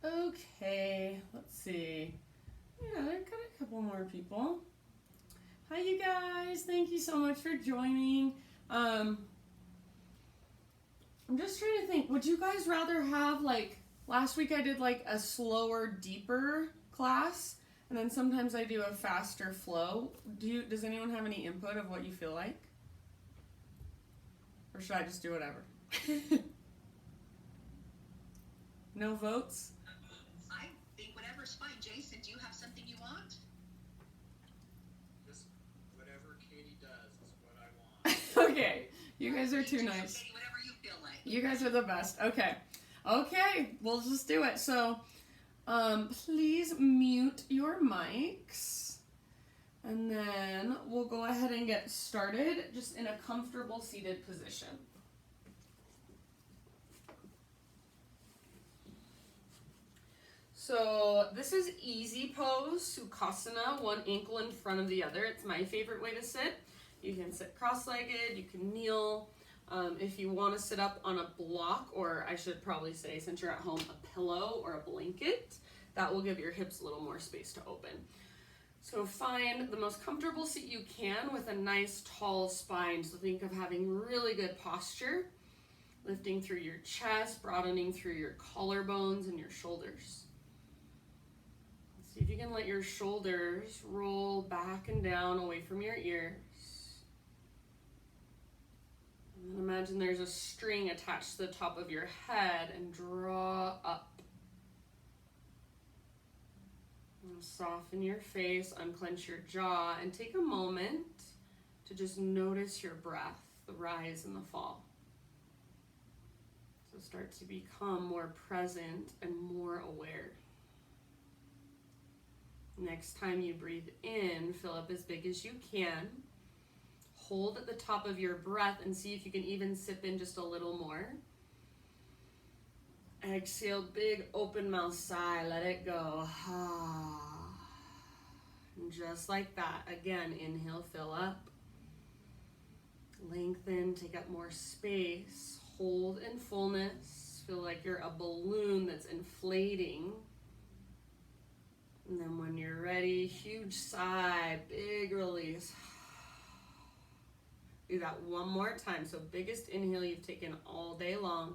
Okay, let's see. Yeah, I've got a couple more people. Hi, you guys. Thank you so much for joining. I'm just trying to think. Would you guys rather have, like, last week I did like a slower, deeper class, and then sometimes I do a faster flow. Does anyone have any input of what you feel like? Or should I just do whatever? No votes? I think whatever's fine. Jason, do you have something you want? Just whatever Katie does is what I want. Okay, you guys are too nice. Katie, whatever you feel like. You guys are the best. Okay, we'll just do it. So, please mute your mics. And then we'll go ahead and get started just in a comfortable seated position. So this is easy pose, Sukhasana, one ankle in front of the other. It's my favorite way to sit. You can sit cross-legged, you can kneel. If you want to sit up on a block, or I should probably say, since you're at home, a pillow or a blanket, that will give your hips a little more space to open. So find the most comfortable seat you can with a nice tall spine. So think of having really good posture, lifting through your chest, broadening through your collarbones and your shoulders. See if you can let your shoulders roll back and down away from your ears. And then imagine there's a string attached to the top of your head and draw up. And soften your face, unclench your jaw, and take a moment to just notice your breath, the rise and the fall. So start to become more present and more aware. Next time you breathe in, fill up as big as you can. Hold at the top of your breath and see if you can even sip in just a little more. Exhale, big open mouth sigh, let it go. And just like that, again, inhale, fill up. Lengthen, take up more space. Hold in fullness. Feel like you're a balloon that's inflating. And then when you're ready, huge sigh, big release. Do that one more time. So biggest inhale you've taken all day long.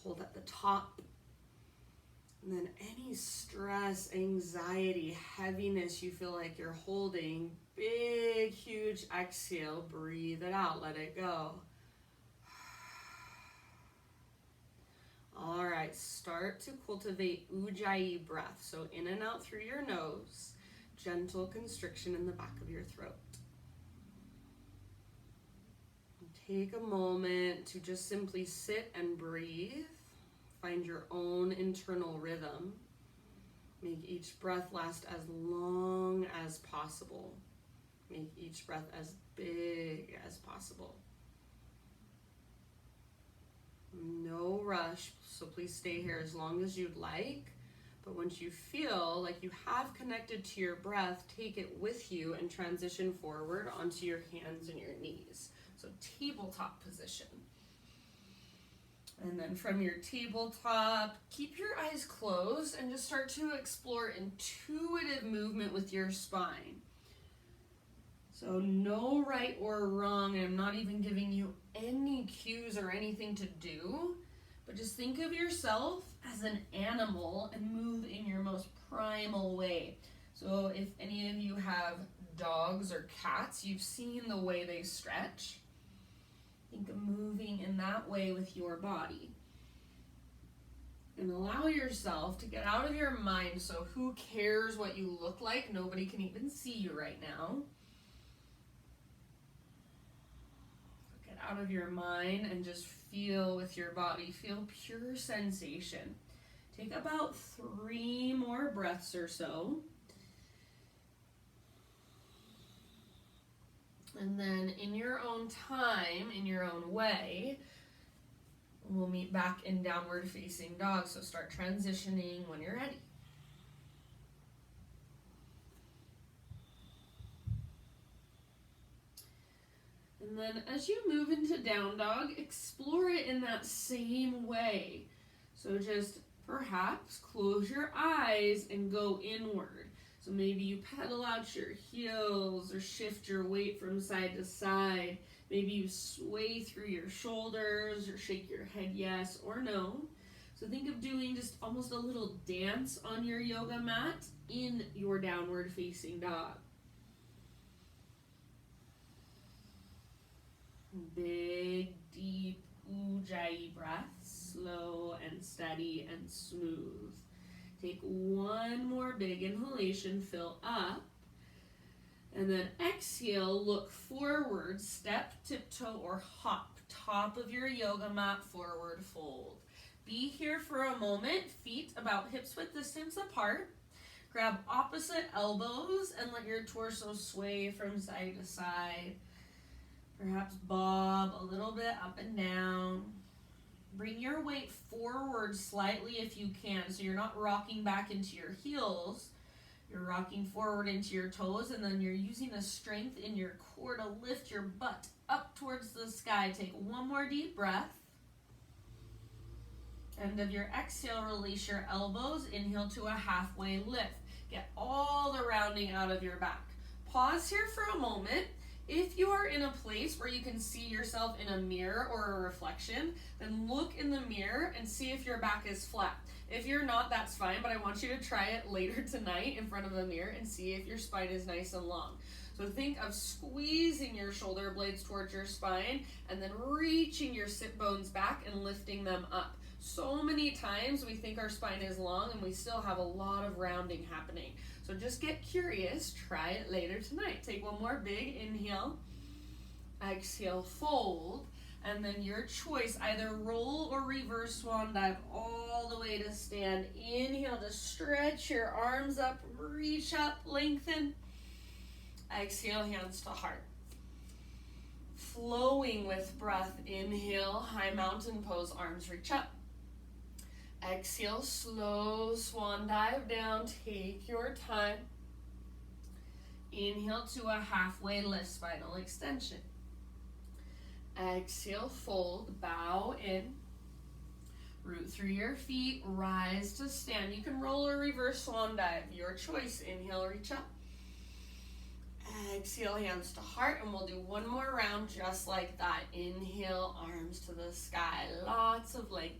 Hold at the top. And then any stress, anxiety, heaviness you feel like you're holding, big, huge exhale, breathe it out, let it go. All right, start to cultivate Ujjayi breath. So in and out through your nose, gentle constriction in the back of your throat. Take a moment to just simply sit and breathe. Find your own internal rhythm. Make each breath last as long as possible. Make each breath as big as possible. No rush, so please stay here as long as you'd like. But once you feel like you have connected to your breath, take it with you and transition forward onto your hands and your knees. So tabletop position. And then from your tabletop, keep your eyes closed and just start to explore intuitive movement with your spine. So no right or wrong, and I'm not even giving you any cues or anything to do, but just think of yourself as an animal and move in your most primal way. So if any of you have dogs or cats, you've seen the way they stretch. Think of moving in that way with your body. And allow yourself to get out of your mind. So who cares what you look like? Nobody can even see you right now. Get out of your mind and just feel with your body. Feel pure sensation. Take about 3 more breaths or so. And then in your own time, in your own way, we'll meet back in downward facing dog. So start transitioning when you're ready. And then as you move into down dog, explore it in that same way. So just Perhaps close your eyes and go inward. So maybe you pedal out your heels or shift your weight from side to side. Maybe you sway through your shoulders or shake your head yes or no. So think of doing just almost a little dance on your yoga mat in your downward facing dog. Big, deep ujjayi breaths, slow and steady and smooth. Take one more big inhalation, fill up, and then exhale, look forward, step, tiptoe, or hop. Top of your yoga mat, forward fold. Be here for a moment, feet about hips width distance apart. Grab opposite elbows and let your torso sway from side to side. Perhaps bob a little bit up and down. Bring your weight forward slightly if you can, so you're not rocking back into your heels. You're rocking forward into your toes, and then you're using the strength in your core to lift your butt up towards the sky. Take one more deep breath. End of your exhale, release your elbows. Inhale to a halfway lift. Get all the rounding out of your back. Pause here for a moment. If you are in a place where you can see yourself in a mirror or a reflection, then look in the mirror and see if your back is flat. If you're not, that's fine, but I want you to try it later tonight in front of a mirror and see if your spine is nice and long. So think of squeezing your shoulder blades towards your spine and then reaching your sit bones back and lifting them up. So many times we think our spine is long and we still have a lot of rounding happening. So just get curious, try it later tonight. Take one more big inhale, exhale, fold, and then your choice, either roll or reverse swan dive all the way to stand. Inhale to stretch your arms up, reach up, lengthen. Exhale, hands to heart. Flowing with breath, inhale, high mountain pose, arms reach up. Exhale, slow swan dive down, take your time. Inhale to a halfway lift, spinal extension. Exhale, fold, bow in. Root through your feet, rise to stand. You can roll or reverse swan dive, your choice. Inhale, reach up. Exhale, hands to heart, and we'll do one more round just like that. Inhale, arms to the sky, lots of length.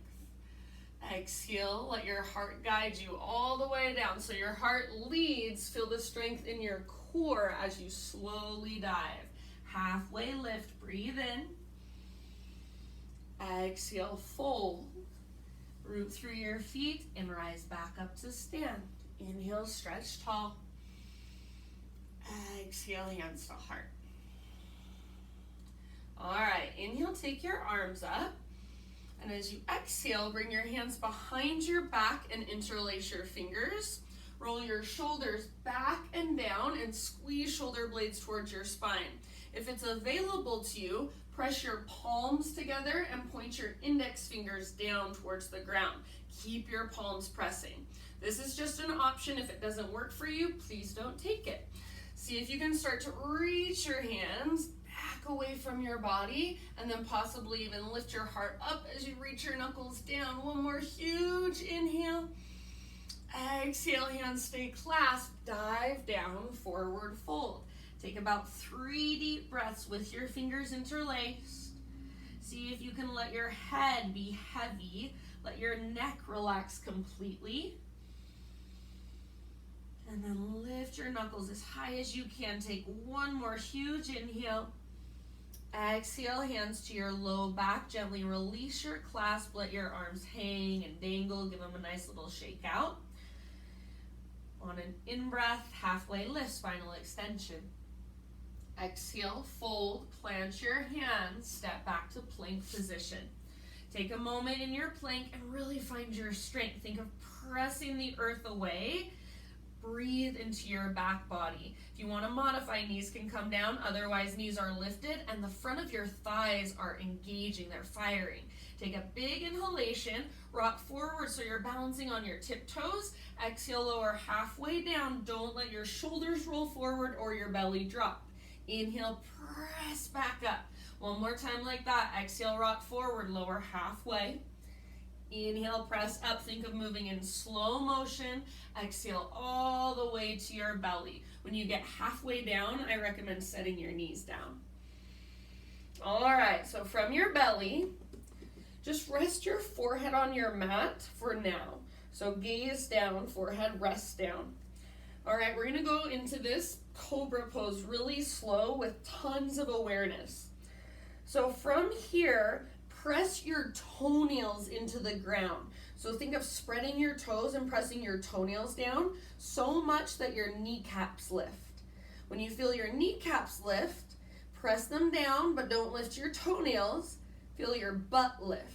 Exhale, let your heart guide you all the way down. So your heart leads, feel the strength in your core as you slowly dive. Halfway lift, breathe in. Exhale, fold. Root through your feet and rise back up to stand. Inhale, stretch tall. Exhale, hands to heart. All right, inhale, take your arms up. And as you exhale, bring your hands behind your back and interlace your fingers. Roll your shoulders back and down and squeeze shoulder blades towards your spine. If it's available to you, press your palms together and point your index fingers down towards the ground. Keep your palms pressing. This is just an option. If it doesn't work for you, please don't take it. See if you can start to reach your hands back away from your body and then possibly even lift your heart up as you reach your knuckles down. One more huge inhale. Exhale, hands stay clasped. Dive down, forward fold. Take about 3 deep breaths with your fingers interlaced. See if you can let your head be heavy. Let your neck relax completely. And then lift your knuckles as high as you can. Take one more huge inhale. Exhale, hands to your low back. Gently release your clasp. Let your arms hang and dangle. Give them a nice little shake out. On an in-breath, halfway lift, spinal extension. Exhale, fold, plant your hands, step back to plank position. Take a moment in your plank and really find your strength. Think of pressing the earth away. Breathe into your back body. If you want to modify, knees can come down. Otherwise, knees are lifted and the front of your thighs are engaging. They're firing. Take a big inhalation. Rock forward so you're balancing on your tiptoes. Exhale, lower halfway down. Don't let your shoulders roll forward or your belly drop. Inhale, press back up. One more time like that. Exhale, rock forward, lower halfway. Inhale, press up. Think of moving in slow motion. Exhale all the way to your belly. When you get halfway down, I recommend setting your knees down. All right, so from your belly, just rest your forehead on your mat for now. So gaze down, forehead rests down. All right, we're gonna go into this cobra pose really slow with tons of awareness. So from here, press your toenails into the ground. So think of spreading your toes and pressing your toenails down so much that your kneecaps lift. When you feel your kneecaps lift, press them down, but don't lift your toenails. Feel your butt lift.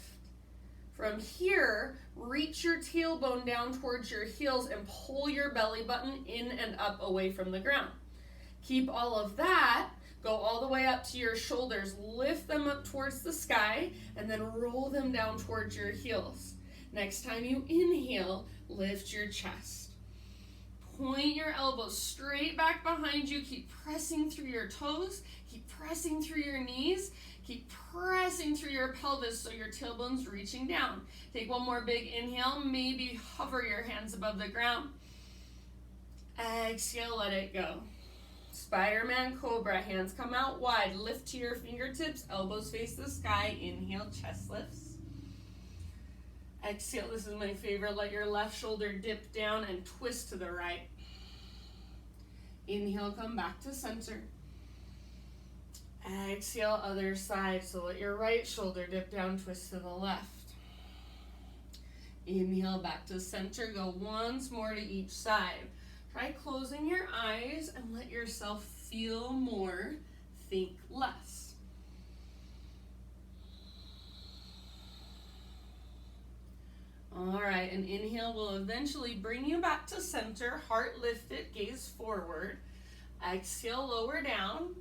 From here, reach your tailbone down towards your heels and pull your belly button in and up away from the ground. Keep all of that. Go all the way up to your shoulders. Lift them up towards the sky and then roll them down towards your heels. Next time you inhale, lift your chest. Point your elbows straight back behind you. Keep pressing through your toes. Keep pressing through your knees. Keep pressing through your pelvis so your tailbone's reaching down. Take one more big inhale. Maybe hover your hands above the ground. Exhale, let it go. Spider-Man Cobra, hands come out wide. Lift to your fingertips, elbows face the sky. Inhale, chest lifts. Exhale, this is my favorite. Let your left shoulder dip down and twist to the right. Inhale, come back to center. Exhale, other side. So let your right shoulder dip down, twist to the left. Inhale, back to center. Go once more to each side. Try closing your eyes and let yourself feel more, think less. All right, an inhale will eventually bring you back to center, heart lifted, gaze forward. Exhale, lower down,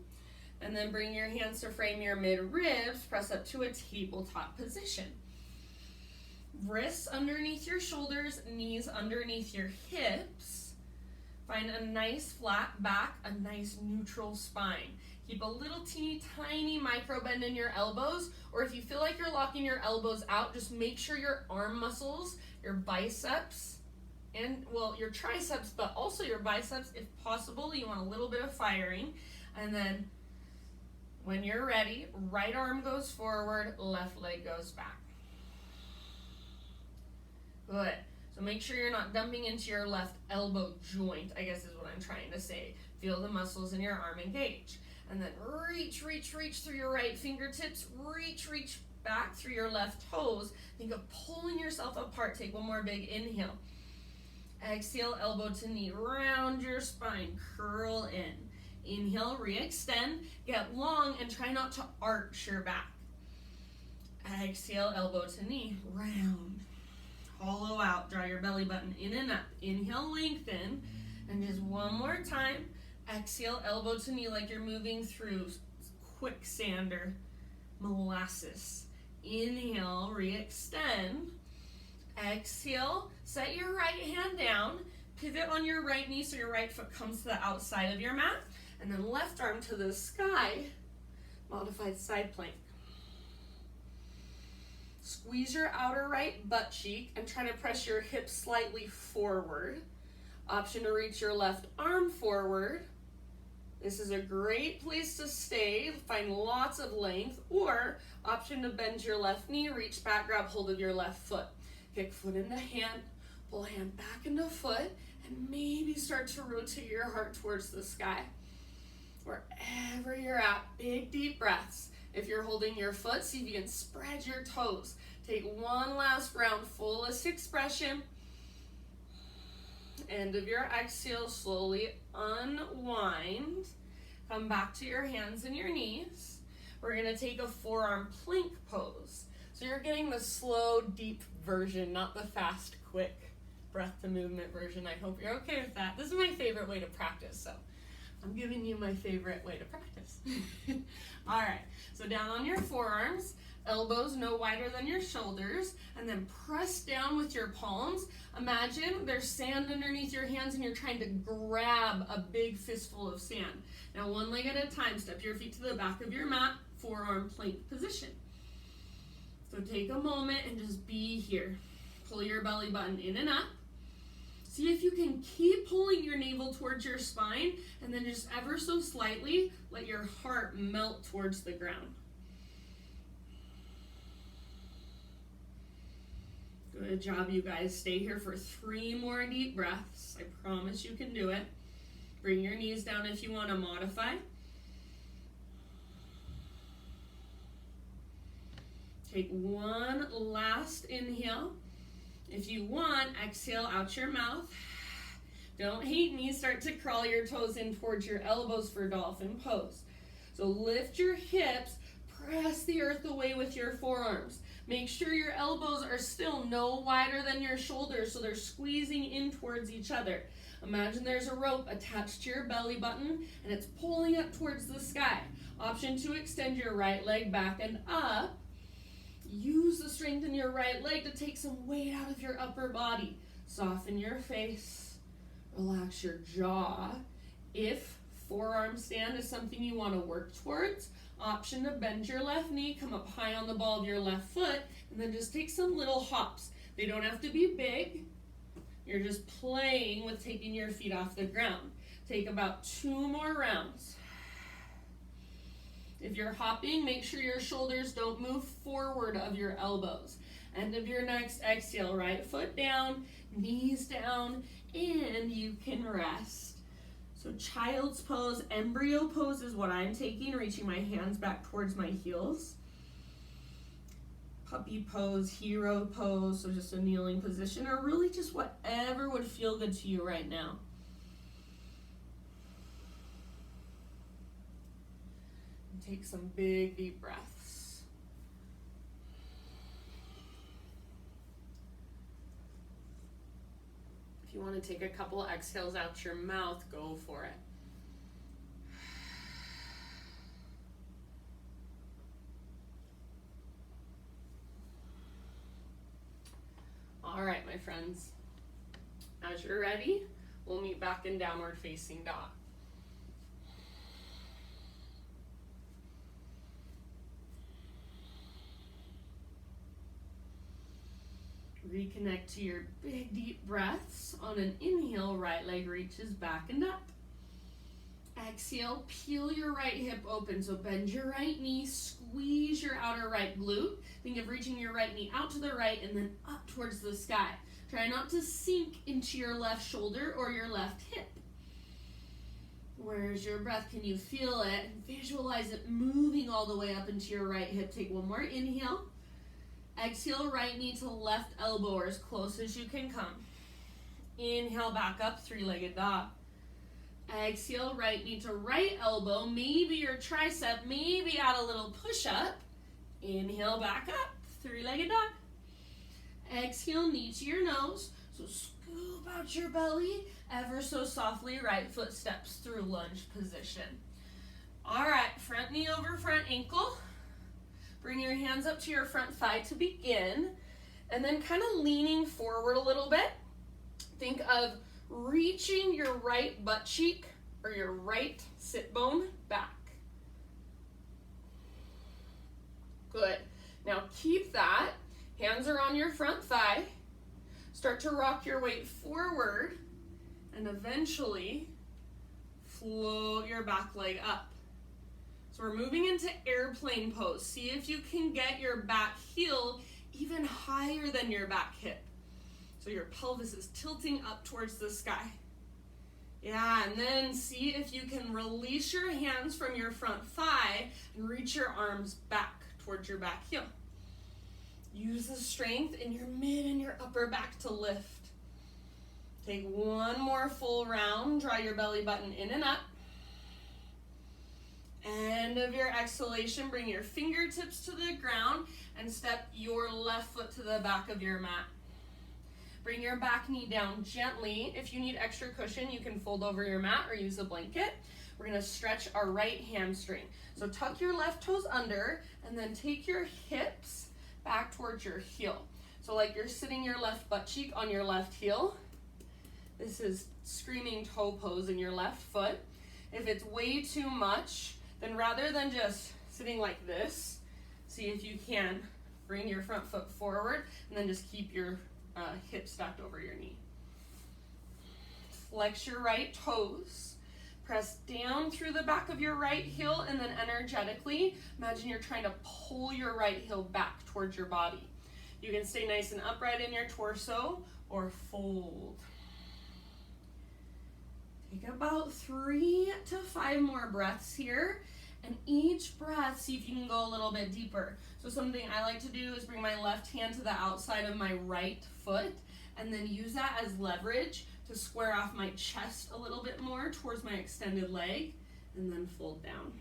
and then bring your hands to frame your mid-ribs, press up to a tabletop position. Wrists underneath your shoulders, knees underneath your hips. Find a nice flat back, a nice neutral spine. Keep a little teeny tiny micro bend in your elbows, or if you feel like you're locking your elbows out, just make sure your arm muscles, your biceps, and well, your triceps, but also your biceps, if possible, you want a little bit of firing. And then when you're ready, right arm goes forward, left leg goes back. Good. So make sure you're not dumping into your left elbow joint, I guess is what I'm trying to say. Feel the muscles in your arm engage. And then reach through your right fingertips. Reach back through your left toes. Think of pulling yourself apart. Take one more big inhale. Exhale, elbow to knee. Round your spine. Curl in. Inhale, re-extend. Get long and try not to arch your back. Exhale, elbow to knee. Round. Hollow out, draw your belly button in and up. Inhale, lengthen, and just one more time. Exhale, elbow to knee like you're moving through quicksand or molasses. Inhale, re-extend. Exhale, set your right hand down. Pivot on your right knee so your right foot comes to the outside of your mat. And then left arm to the sky, modified side plank. Squeeze your outer right butt cheek and try to press your hips slightly forward. Option to reach your left arm forward. This is a great place to stay, find lots of length, or option to bend your left knee, reach back, grab hold of your left foot. Kick foot into hand, pull hand back into foot, and maybe start to rotate your heart towards the sky. Wherever you're at, big deep breaths. If you're holding your foot, see if you can spread your toes. Take one last round, fullest expression. End of your exhale, slowly unwind. Come back to your hands and your knees. We're gonna take a forearm plank pose. So you're getting the slow, deep version, not the fast, quick breath to movement version. I hope you're okay with that. This is my favorite way to practice, so I'm giving you my favorite way to practice. All right, so down on your forearms, elbows no wider than your shoulders, and then press down with your palms. Imagine there's sand underneath your hands and you're trying to grab a big fistful of sand. Now one leg at a time, step your feet to the back of your mat, forearm plank position. So take a moment and just be here. Pull your belly button in and up. See if you can keep pulling your navel towards your spine, and then just ever so slightly let your heart melt towards the ground. Good job, you guys. Stay here for 3 more deep breaths. I promise you can do it. Bring your knees down if you want to modify. Take one last inhale. If you want, exhale out your mouth. Don't hate me. Start to crawl your toes in towards your elbows for dolphin pose. So lift your hips, press the earth away with your forearms. Make sure your elbows are still no wider than your shoulders, so they're squeezing in towards each other. Imagine there's a rope attached to your belly button and it's pulling up towards the sky. Option to extend your right leg back and up. Use the strength in your right leg to take some weight out of your upper body. Soften your face. Relax your jaw. If forearm stand is something you want to work towards, option to bend your left knee, come up high on the ball of your left foot, and then just take some little hops. They don't have to be big. You're just playing with taking your feet off the ground. Take about 2 more rounds. If you're hopping, make sure your shoulders don't move forward of your elbows. End of your next exhale, right foot down, knees down, and you can rest. So child's pose, embryo pose is what I'm taking, reaching my hands back towards my heels. Puppy pose, hero pose, so just a kneeling position, or really just whatever would feel good to you right now. Take some big, deep breaths. If you want to take a couple exhales out your mouth, go for it. All right, my friends. As you're ready, we'll meet back in downward facing dog. Reconnect to your big deep breaths. On an inhale, right leg reaches back and up. Exhale, peel your right hip open. So bend your right knee, squeeze your outer right glute. Think of reaching your right knee out to the right and then up towards the sky. Try not to sink into your left shoulder or your left hip. Where's your breath? Can you feel it? Visualize it moving all the way up into your right hip. Take one more inhale. Exhale, right knee to left elbow or as close as you can come. Inhale, back up, 3-legged dog. Exhale, right knee to right elbow, maybe your tricep, maybe add a little push up. Inhale, back up, 3-legged dog. Exhale, knee to your nose. So scoop out your belly, ever so softly, right foot steps through lunge position. All right, front knee over front ankle. Bring your hands up to your front thigh to begin, and then kind of leaning forward a little bit. Think of reaching your right butt cheek or your right sit bone back. Good. Now keep that. Hands are on your front thigh. Start to rock your weight forward, and eventually float your back leg up. So we're moving into airplane pose. See if you can get your back heel even higher than your back hip. So your pelvis is tilting up towards the sky. Yeah, and then see if you can release your hands from your front thigh and reach your arms back towards your back heel. Use the strength in your mid and your upper back to lift. Take one more full round. Draw your belly button in and up. End of your exhalation, bring your fingertips to the ground and step your left foot to the back of your mat. Bring your back knee down gently. If you need extra cushion, you can fold over your mat or use a blanket. We're gonna stretch our right hamstring. So tuck your left toes under and then take your hips back towards your heel. So like you're sitting your left butt cheek on your left heel. This is screaming toe pose in your left foot. If it's way too much, then rather than just sitting like this, see if you can Bring your front foot forward, and then just keep your hip stacked over your knee. Flex your right toes. Press down through the back of your right heel, and then energetically, imagine you're trying to pull your right heel back towards your body. You can stay nice and upright in your torso, or fold. Take about 3 to 5 more breaths here, and each breath, see if you can go a little bit deeper. So something I like to do is bring my left hand to the outside of my right foot, and then use that as leverage to square off my chest a little bit more towards my extended leg, and then fold down.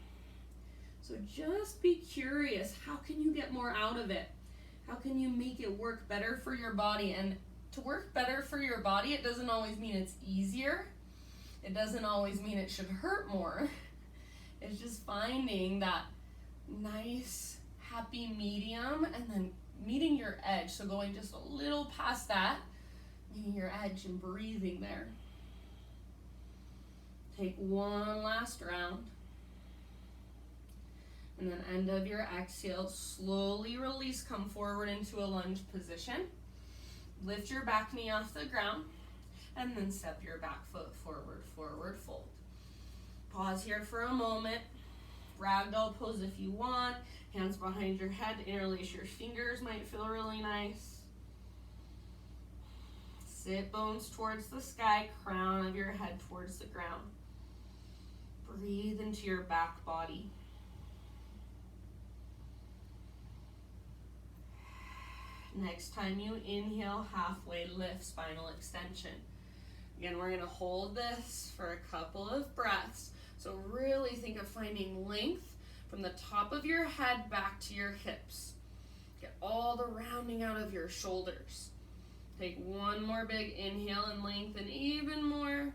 So just be curious, how can you get more out of it? How can you make it work better for your body? And to work better for your body, it doesn't always mean it's easier. It doesn't always mean it should hurt more. It's just finding that nice, happy medium, and then meeting your edge. So going just a little past that, meeting your edge and breathing there. Take one last round. And then end of your exhale, slowly release, come forward into a lunge position. Lift your back knee off the ground, and then step your back foot forward, forward fold. Pause here for a moment. Ragdoll pose if you want. Hands behind your head, interlace your fingers, might feel really nice. Sit bones towards the sky, crown of your head towards the ground. Breathe into your back body. Next time you inhale, halfway lift, spinal extension. Again, we're gonna hold this for a couple of breaths. So really think of finding length from the top of your head back to your hips. Get all the rounding out of your shoulders. Take one more big inhale and lengthen even more.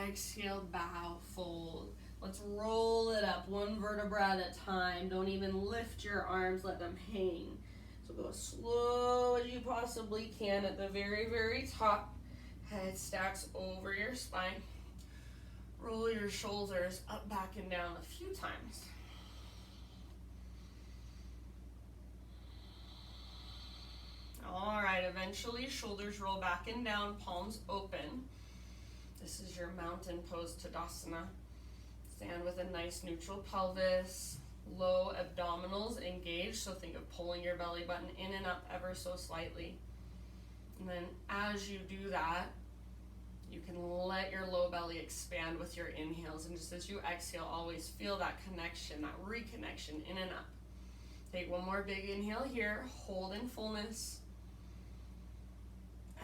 Exhale, bow, fold. Let's roll it up one vertebra at a time. Don't even lift your arms, let them hang. So go as slow as you possibly can at the very, very top. Head stacks over your spine. Roll your shoulders up, back, and down a few times. All right, eventually shoulders roll back and down, palms open. This is your mountain pose, Tadasana. Stand with a nice neutral pelvis. Low abdominals engaged, so think of pulling your belly button in and up ever so slightly. And then as you do that, you can let your low belly expand with your inhales, and just as you exhale, always feel that connection, that reconnection in and up. Take one more big inhale here, hold in fullness.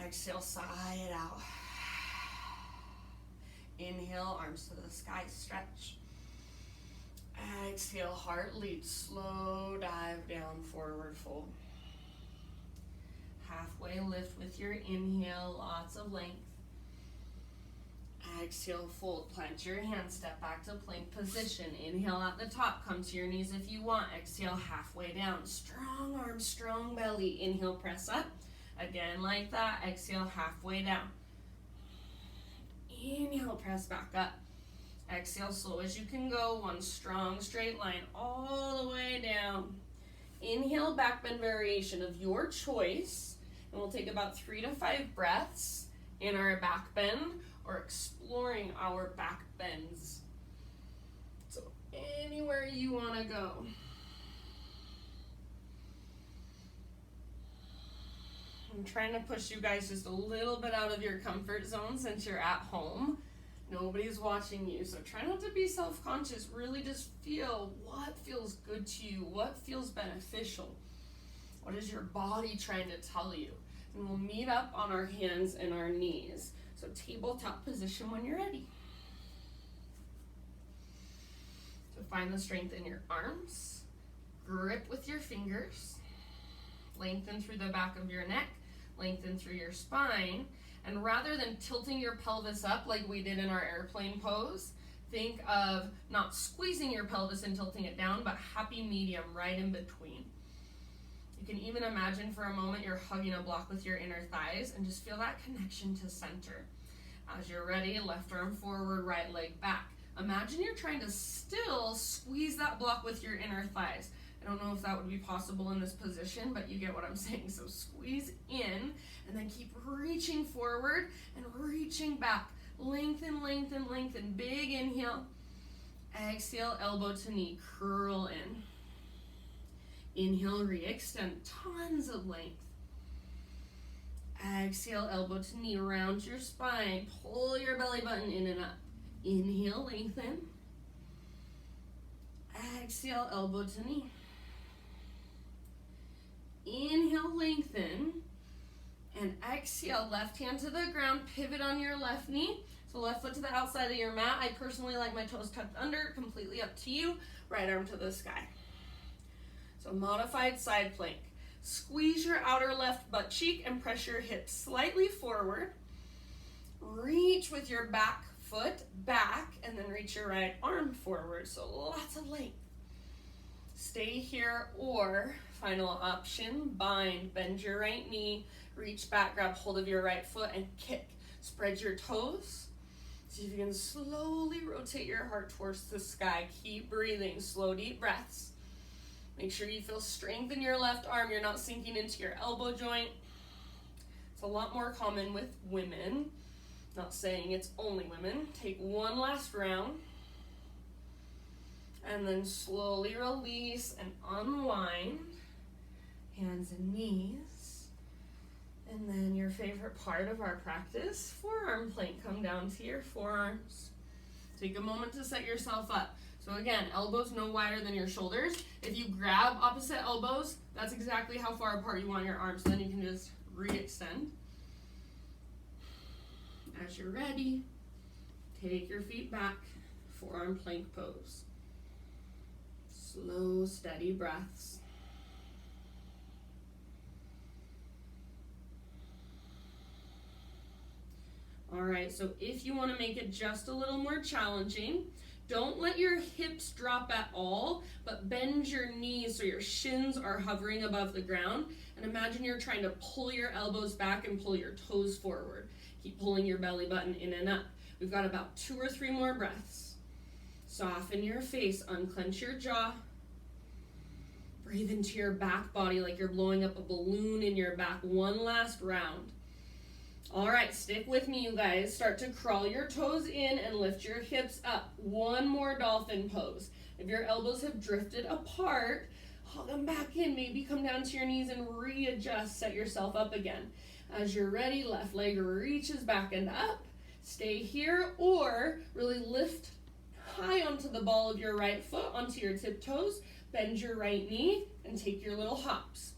Exhale, sigh it out. Inhale, arms to the sky, stretch. Exhale, heart leads, slow dive down, forward fold. Halfway lift with your inhale, lots of length. Exhale, fold, plant your hands, step back to plank position. Inhale at the top, come to your knees if you want. Exhale, halfway down, strong arms, strong belly. Inhale, press up. Again like that, exhale, halfway down. Inhale, press back up. Exhale, slow as you can go, one strong straight line all the way down. Inhale, back bend variation of your choice, and we'll take about 3 to 5 breaths in our back bend or exploring our back bends. So anywhere you want to go. I'm trying to push you guys just a little bit out of your comfort zone since you're at home. Nobody's watching you, so try not to be self-conscious. Really just feel what feels good to you, what feels beneficial. What is your body trying to tell you? And we'll meet up on our hands and our knees. So tabletop position when you're ready. So find the strength in your arms. Grip with your fingers. Lengthen through the back of your neck. Lengthen through your spine. And rather than tilting your pelvis up like we did in our airplane pose, think of not squeezing your pelvis and tilting it down, but happy medium right in between. You can even imagine for a moment you're hugging a block with your inner thighs and just feel that connection to center. As you're ready, left arm forward, right leg back. Imagine you're trying to still squeeze that block with your inner thighs. I don't know if that would be possible in this position, but you get what I'm saying. So squeeze in and then keep reaching forward and reaching back. Lengthen, lengthen, lengthen. Big inhale. Exhale, elbow to knee, curl in. Inhale, re-extend, tons of length. Exhale, elbow to knee, round your spine, pull your belly button in and up. Inhale, lengthen. Exhale, elbow to knee. Inhale, lengthen. And exhale, left hand to the ground, pivot on your left knee. So left foot to the outside of your mat. I personally like my toes tucked under, completely up to you. Right arm to the sky. So modified side plank. Squeeze your outer left butt cheek and press your hips slightly forward. Reach with your back foot back and then reach your right arm forward. So lots of length. Stay here, or final option, bind. Bend your right knee, reach back, grab hold of your right foot and kick. Spread your toes. See if you can slowly rotate your heart towards the sky. Keep breathing, slow, deep breaths. Make sure you feel strength in your left arm. You're not sinking into your elbow joint. It's a lot more common with women. Not saying it's only women. Take one last round. And then slowly release and unwind. Hands and knees. And then your favorite part of our practice, forearm plank. Come down to your forearms. Take a moment to set yourself up. So again, elbows no wider than your shoulders. If you grab opposite elbows, that's exactly how far apart you want your arms. Then you can just re-extend. As you're ready, take your feet back, forearm plank pose. Slow, steady breaths. All right, so if you want to make it just a little more challenging, don't let your hips drop at all, but bend your knees so your shins are hovering above the ground. And imagine you're trying to pull your elbows back and pull your toes forward. Keep pulling your belly button in and up. We've got about 2 or 3 more breaths. Soften your face, unclench your jaw. Breathe into your back body like you're blowing up a balloon in your back. One last round. All right, stick with me, you guys. Start to crawl your toes in and lift your hips up. One more dolphin pose. If your elbows have drifted apart, haul them back in. Maybe come down to your knees and readjust. Set yourself up again. As you're ready, left leg reaches back and up. Stay here, or really lift high onto the ball of your right foot, onto your tiptoes. Bend your right knee and take your little hops.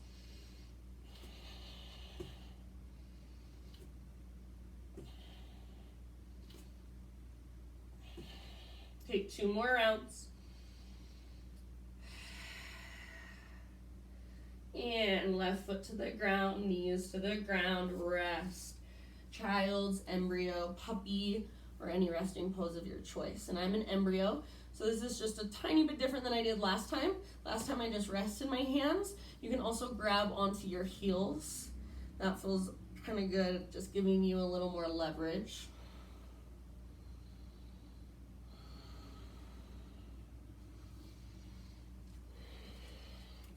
Take 2 more rounds. And left foot to the ground, knees to the ground, rest. Child's, embryo, puppy, or any resting pose of your choice. And I'm an embryo, so this is just a tiny bit different than I did last time. Last time I just rested my hands. You can also grab onto your heels. That feels kind of good, just giving you a little more leverage.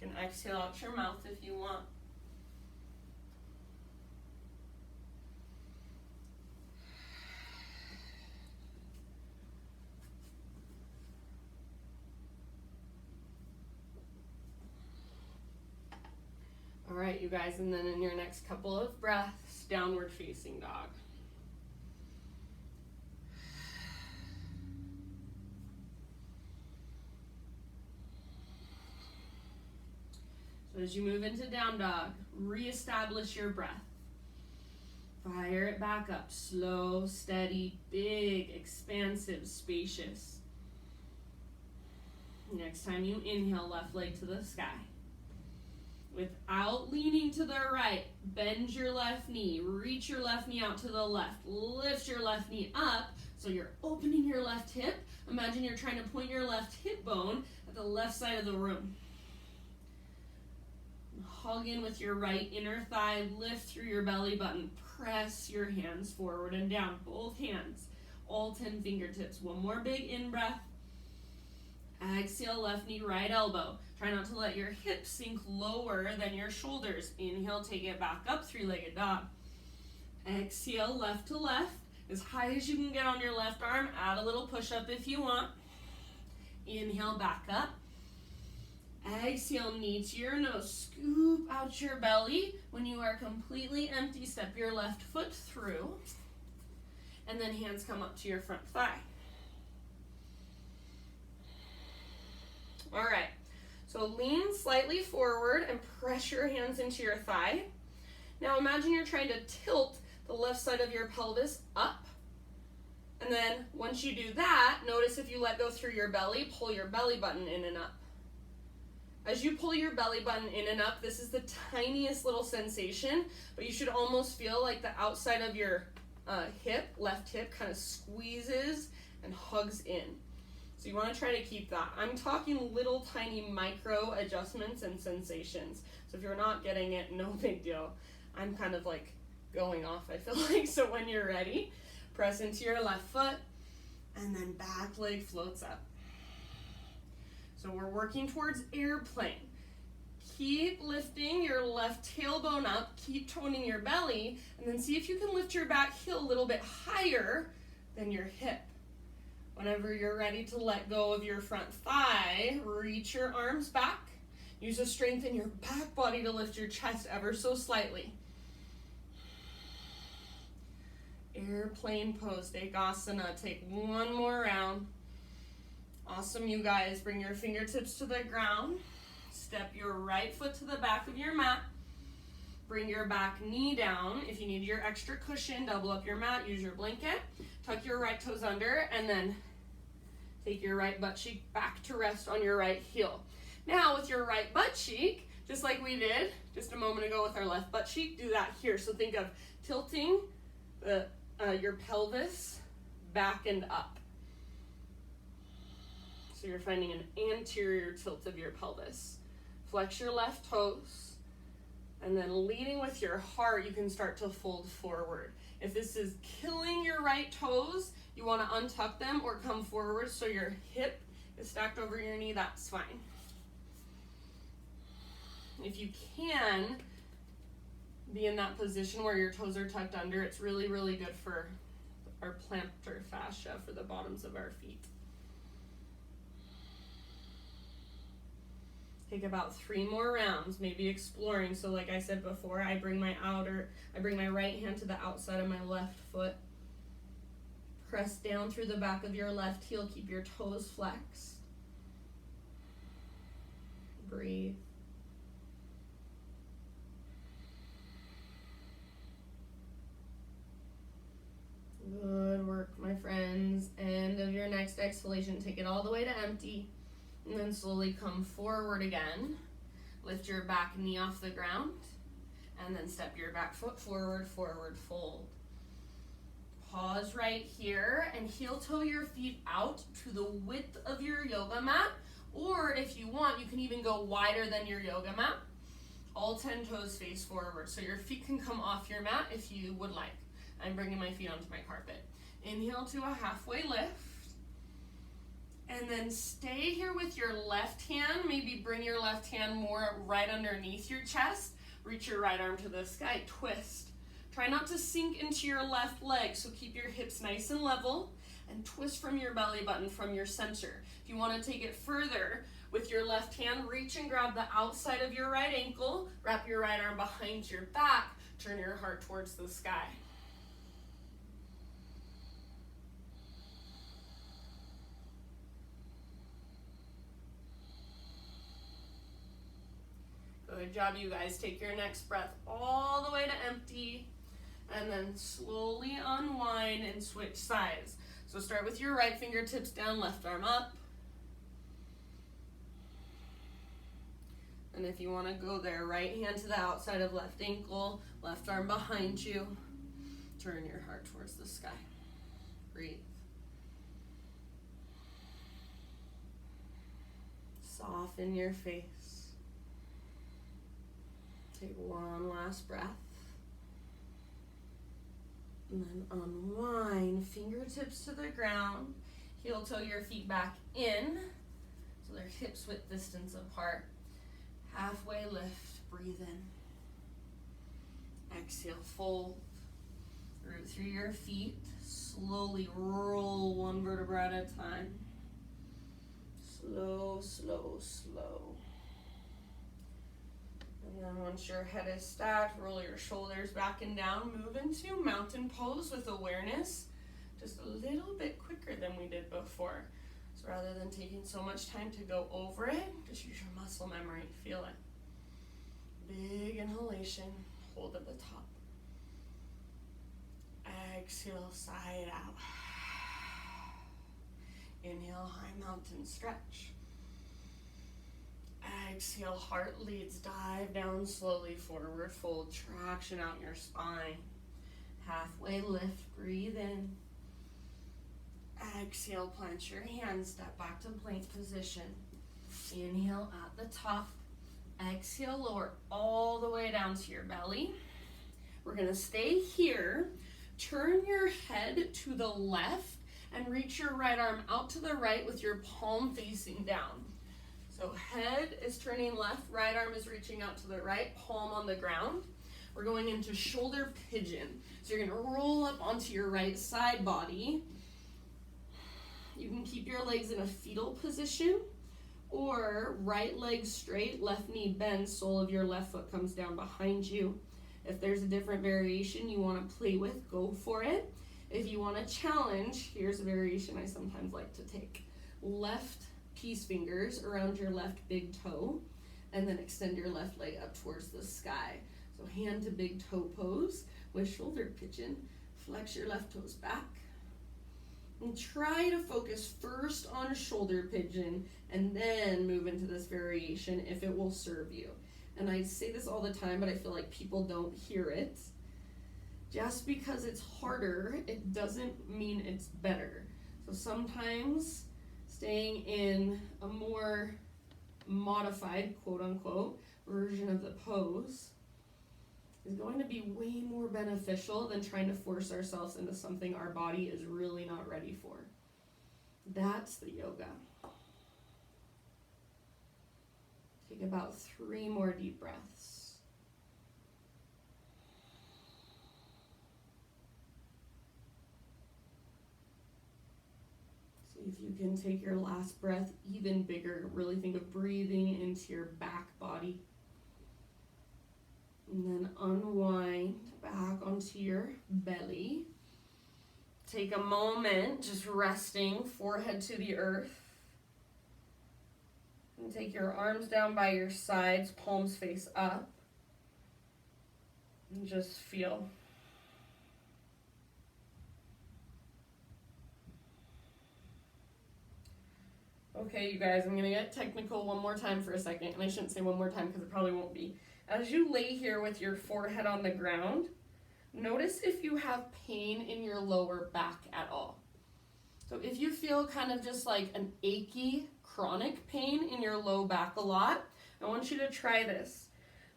You can exhale out your mouth if you want. All right, you guys, and then in your next couple of breaths, downward facing dog. So as you move into down dog, reestablish your breath. Fire it back up, slow, steady, big, expansive, spacious. Next time you inhale, left leg to the sky. Without leaning to the right, bend your left knee, reach your left knee out to the left, lift your left knee up so you're opening your left hip. Imagine you're trying to point your left hip bone at the left side of the room. Hug in with your right inner thigh, lift through your belly button, press your hands forward and down, both hands, all 10 fingertips. One more big in breath. Exhale, left knee, right elbow. Try not to let your hips sink lower than your shoulders. Inhale, take it back up, three-legged dog. Exhale, left to left. As high as you can get on your left arm. Add a little push-up if you want. Inhale, back up. Exhale, knee to your nose. Scoop out your belly. When you are completely empty, step your left foot through. And then hands come up to your front thigh. All right, so lean slightly forward and press your hands into your thigh. Now imagine you're trying to tilt the left side of your pelvis up. And then once you do that, notice if you let go through your belly, pull your belly button in and up. As you pull your belly button in and up, this is the tiniest little sensation, but you should almost feel like the outside of your left hip kind of squeezes and hugs in. So you want to try to keep that. I'm talking little tiny micro adjustments and sensations. So if you're not getting it, no big deal. I'm kind of like going off, I feel like. So when you're ready, press into your left foot and then back leg floats up. So we're working towards airplane. Keep lifting your left tailbone up, keep toning your belly, and then see if you can lift your back heel a little bit higher than your hip. Whenever you're ready to let go of your front thigh, reach your arms back. Use the strength in your back body to lift your chest ever so slightly. Airplane pose, Dekasana. Take one more round. Awesome, you guys. Bring your fingertips to the ground. Step your right foot to the back of your mat. Bring your back knee down. If you need your extra cushion, double up your mat, use your blanket. Tuck your right toes under, and then take your right butt cheek back to rest on your right heel. Now with your right butt cheek, just like we did just a moment ago with our left butt cheek, do that here. So think of tilting your pelvis back and up. So you're finding an anterior tilt of your pelvis. Flex your left toes, and then leading with your heart, you can start to fold forward. If this is killing your right toes, you want to untuck them or come forward so your hip is stacked over your knee, that's fine. If you can be in that position where your toes are tucked under, it's really, really good for our plantar fascia for the bottoms of our feet. Take about 3 more rounds, maybe exploring. So like I said before, I bring my right hand to the outside of my left foot. Press down through the back of your left heel. Keep your toes flexed. Breathe. Good work, my friends. End of your next exhalation. Take it all the way to empty. And then slowly come forward again. Lift your back knee off the ground. And then step your back foot forward, forward fold. Pause right here and heel toe your feet out to the width of your yoga mat. Or if you want, you can even go wider than your yoga mat. All 10 toes face forward. So your feet can come off your mat if you would like. I'm bringing my feet onto my carpet. Inhale to a halfway lift. And then stay here with your left hand. Maybe bring your left hand more right underneath your chest. Reach your right arm to the sky. Twist. Try not to sink into your left leg, so keep your hips nice and level. And twist from your belly button from your center. If you want to take it further, with your left hand, reach and grab the outside of your right ankle. Wrap your right arm behind your back. Turn your heart towards the sky. Good job, you guys. Take your next breath all the way to empty, and then slowly unwind and switch sides. So start with your right fingertips down, left arm up. And if you want to go there, right hand to the outside of left ankle, left arm behind you. Turn your heart towards the sky. Breathe. Soften your face. Take one last breath. And then unwind, fingertips to the ground. Heel toe your feet back in. So they're hips width distance apart. Halfway lift, breathe in. Exhale, fold. Root through your feet. Slowly roll one vertebra at a time. Slow, slow, slow. And then once your head is stacked, roll your shoulders back and down. Move into mountain pose with awareness. Just a little bit quicker than we did before. So rather than taking so much time to go over it, just use your muscle memory. Feel it. Big inhalation. Hold at the top. Exhale, side out. Inhale, high mountain stretch. Exhale, heart leads, dive down slowly, forward fold, traction out your spine. Halfway lift, breathe in. Exhale, plant your hands, step back to plank position. Inhale at the top. Exhale, lower all the way down to your belly. We're gonna stay here. Turn your head to the left and reach your right arm out to the right with your palm facing down. So head is turning left, right arm is reaching out to the right, palm on the ground. We're going into shoulder pigeon. So you're gonna roll up onto your right side body. You can keep your legs in a fetal position, or right leg straight, left knee bent, sole of your left foot comes down behind you. If there's a different variation you want to play with, go for it. If you want to challenge, here's a variation I sometimes like to take. Left peace fingers around your left big toe, and then extend your left leg up towards the sky. So hand to big toe pose with shoulder pigeon. Flex your left toes back. And try to focus first on shoulder pigeon and then move into this variation if it will serve you. And I say this all the time, but I feel like people don't hear it. Just because it's harder, it doesn't mean it's better. So sometimes staying in a more modified, quote unquote, version of the pose is going to be way more beneficial than trying to force ourselves into something our body is really not ready for. That's the yoga. Take about 3 more deep breaths. See if you can take your last breath even bigger. Really think of breathing into your back body. And then unwind back onto your belly. Take a moment just resting, forehead to the earth. And take your arms down by your sides, palms face up. And just feel. Okay, you guys, I'm going to get technical one more time for a second. And I shouldn't say one more time because it probably won't be. As you lay here with your forehead on the ground, notice if you have pain in your lower back at all. So if you feel kind of just like an achy, chronic pain in your low back a lot, I want you to try this.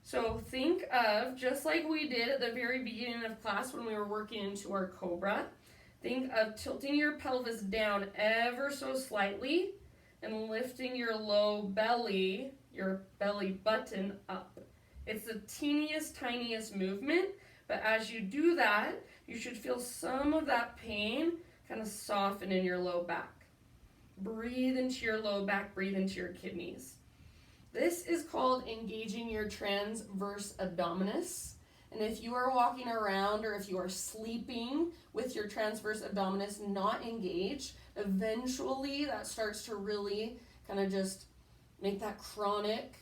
So think of, just like we did at the very beginning of class when we were working into our cobra, think of tilting your pelvis down ever so slightly and lifting your low belly, your belly button up. It's the teeniest, tiniest movement, but as you do that, you should feel some of that pain kind of soften in your low back. Breathe into your low back, breathe into your kidneys. This is called engaging your transverse abdominis. And if you are walking around or if you are sleeping with your transverse abdominis not engaged, eventually that starts to really kind of just make that chronic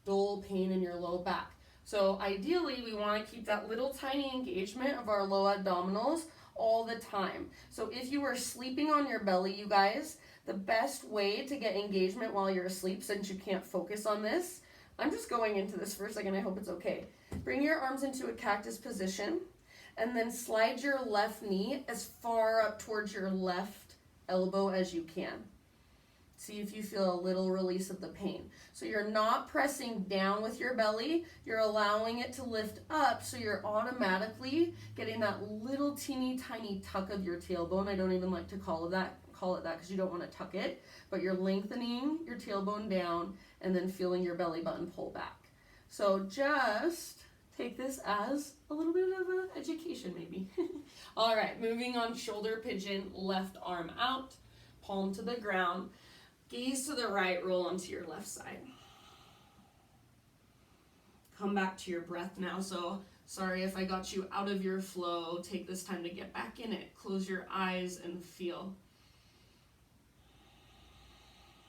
dull pain in your low back. So ideally, we want to keep that little tiny engagement of our low abdominals all the time. So if you are sleeping on your belly, you guys, the best way to get engagement while you're asleep, since you can't focus on this, I'm just going into this for a second, I hope it's okay. Bring your arms into a cactus position, and then slide your left knee as far up towards your left elbow as you can. See if you feel a little release of the pain. So you're not pressing down with your belly, you're allowing it to lift up, so you're automatically getting that little teeny tiny tuck of your tailbone. I don't even like to call call it that because you don't want to tuck it, but you're lengthening your tailbone down and then feeling your belly button pull back. So just take this as a little bit of an education maybe. All right, moving on, shoulder pigeon, left arm out, palm to the ground, gaze to the right, roll onto your left side. Come back to your breath now. So sorry if I got you out of your flow. Take this time to get back in it. Close your eyes and feel.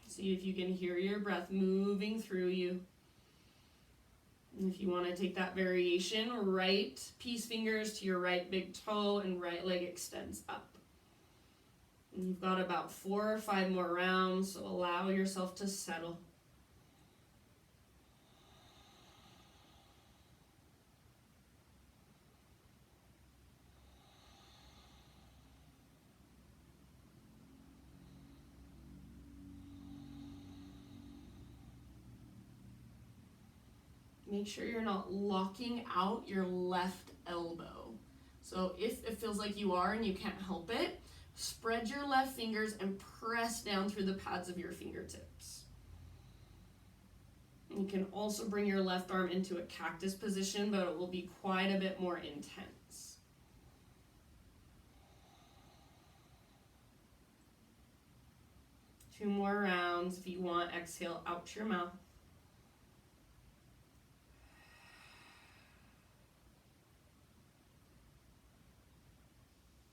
See if you can hear your breath moving through you. And if you want to take that variation, right peace fingers to your right big toe and right leg extends up. And you've got about 4 or 5 more rounds, so allow yourself to settle. Make sure you're not locking out your left elbow. So if it feels like you are and you can't help it, spread your left fingers and press down through the pads of your fingertips. You can also bring your left arm into a cactus position, but it will be quite a bit more intense. Two more rounds. If you want, exhale out your mouth.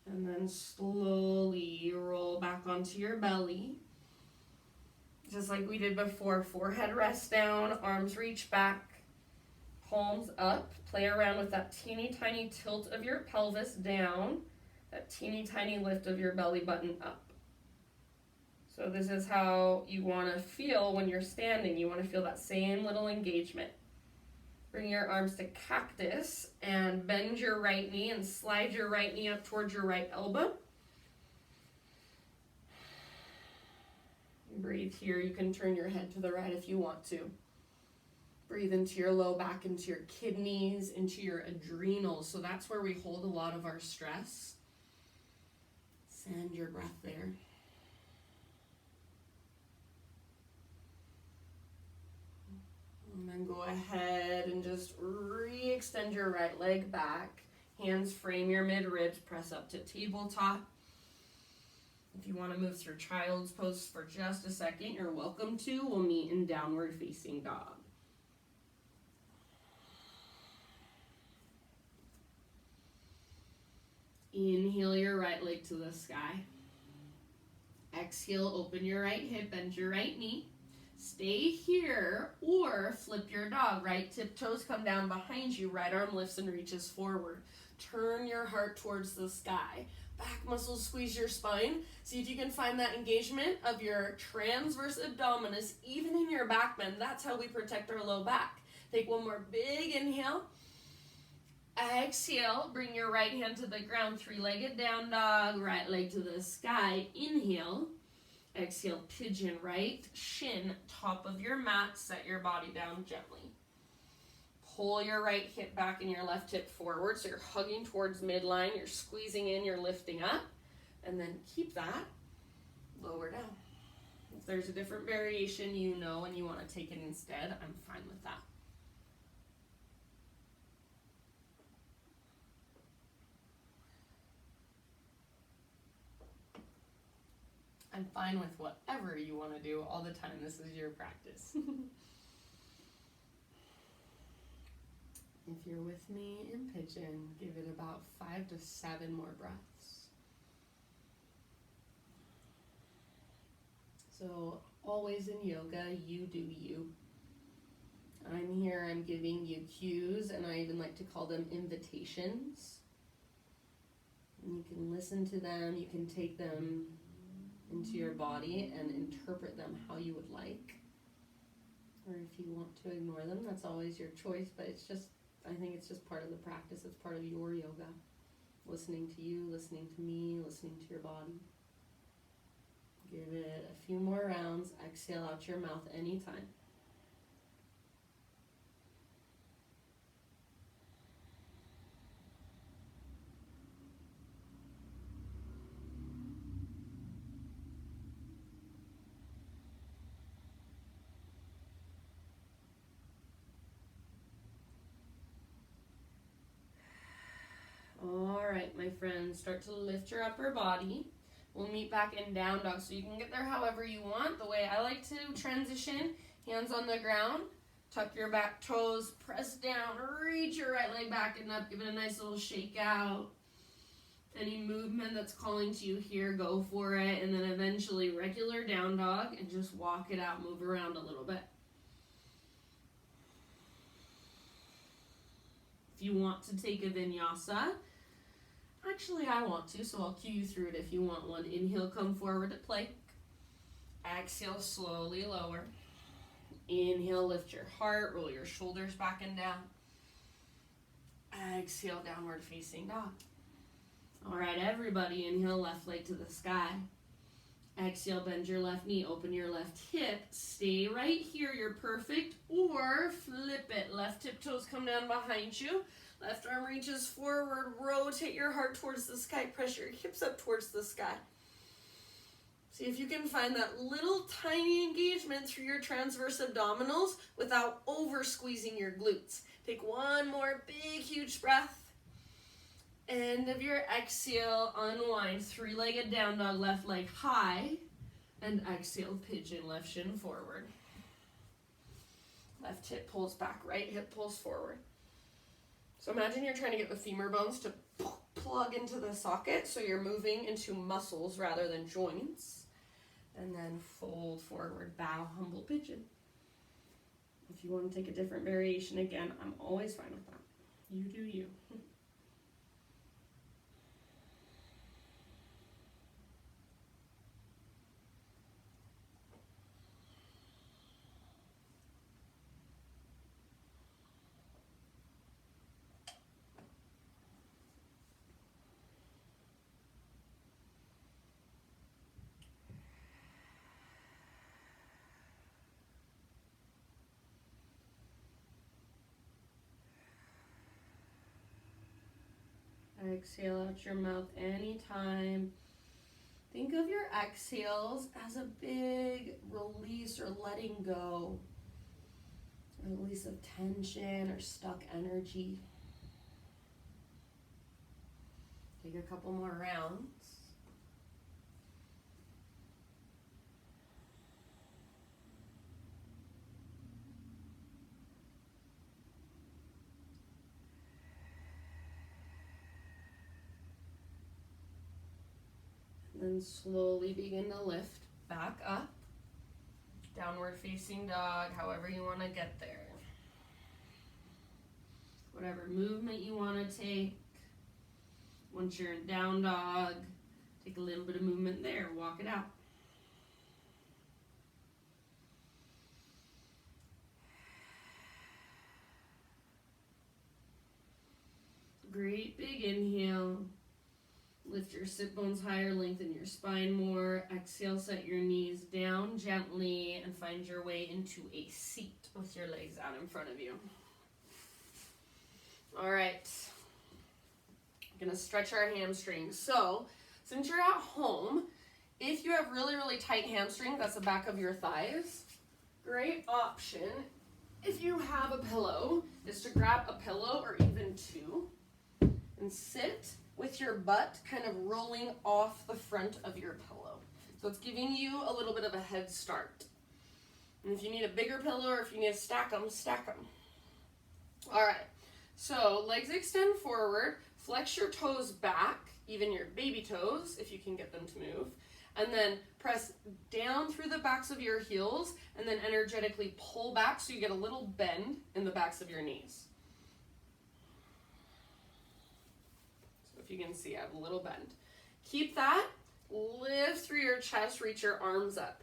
And then slowly roll back onto your belly. Just like we did before, forehead rests down, arms reach back, palms up. Play around with that teeny tiny tilt of your pelvis down, that teeny tiny lift of your belly button up. So this is how you want to feel when you're standing. You want to feel that same little engagement. Bring your arms to cactus and bend your right knee and slide your right knee up towards your right elbow. Breathe here. You can turn your head to the right if you want to. Breathe into your low back, into your kidneys, into your adrenals. So that's where we hold a lot of our stress. Send your breath there. And then go ahead and just re-extend your right leg back. Hands frame your mid-ribs, press up to tabletop. If you want to move through child's pose for just a second, you're welcome to. We'll meet in downward facing dog. Inhale your right leg to the sky. Exhale, open your right hip, bend your right knee. Stay here or flip your dog. Right tiptoes come down behind you. Right arm lifts and reaches forward. Turn your heart towards the sky. Back muscles squeeze your spine. See if you can find that engagement of your transverse abdominis, even in your back bend. That's how we protect our low back. Take one more big inhale. Exhale, bring your right hand to the ground, 3-legged down dog, right leg to the sky. Inhale. Exhale, pigeon right, shin, top of your mat, set your body down gently. Pull your right hip back and your left hip forward, so you're hugging towards midline, you're squeezing in, you're lifting up, and then keep that, lower down. If there's a different variation you know and you want to take it instead, I'm fine with that. I'm fine with whatever you want to do all the time. This is your practice. If you're with me in pigeon, give it about 5 to 7 more breaths. So always in yoga, you do you. I'm here, I'm giving you cues, and I even like to call them invitations. And you can listen to them, you can take them into your body and interpret them how you would like. Or if you want to ignore them, that's always your choice, but it's just, I think it's just part of the practice, it's part of your yoga. Listening to you, listening to me, listening to your body. Give it a few more rounds, exhale out your mouth anytime. my friends, start to lift your upper body. We'll meet back in down dog, so you can get there however you want. The way I like to transition, hands on the ground, tuck your back toes, press down, reach your right leg back and up, give it a nice little shake out. Any movement that's calling to you here, go for it. And then eventually regular down dog and just walk it out, move around a little bit. If you want to take a vinyasa, actually I want to, so I'll cue you through it if you want one. Inhale, come forward to plank. Exhale, slowly lower. Inhale, lift your heart, roll your shoulders back and down. Exhale, downward facing dog. All right, everybody, inhale, left leg to the sky. Exhale, bend your left knee, open your left hip. Stay right here, you're perfect. Or flip it, left tip toes come down behind you. Left arm reaches forward, rotate your heart towards the sky, press your hips up towards the sky. See if you can find that little tiny engagement through your transverse abdominals without over squeezing your glutes. Take one more big, huge breath. End of your exhale, unwind, three-legged down dog, left leg high, and exhale, pigeon, left shin forward. Left hip pulls back, right hip pulls forward. So imagine you're trying to get the femur bones to plug into the socket, so you're moving into muscles rather than joints. And then fold forward, bow, humble pigeon. If you want to take a different variation again, I'm always fine with that. You do you. Exhale out your mouth anytime. Think of your exhales as a big release or letting go. A release of tension or stuck energy. Take a couple more rounds. And slowly begin to lift back up. Downward facing dog, however you want to get there. Whatever movement you want to take. Once you're in down dog, take a little bit of movement there, walk it out. Great big inhale. Lift your sit bones higher, lengthen your spine more. Exhale, set your knees down gently and find your way into a seat with your legs out in front of you. All right. We're gonna stretch our hamstrings. So, since you're at home, if you have really, really tight hamstrings, that's the back of your thighs, great option, if you have a pillow, is to grab a pillow or even two and sit with your butt kind of rolling off the front of your pillow. So it's giving you a little bit of a head start. And if you need a bigger pillow or if you need to stack them, stack them. All right, so legs extend forward, flex your toes back, even your baby toes, if you can get them to move, and then press down through the backs of your heels and then energetically pull back so you get a little bend in the backs of your knees. If you can see, I have a little bend. Keep that, lift through your chest, reach your arms up.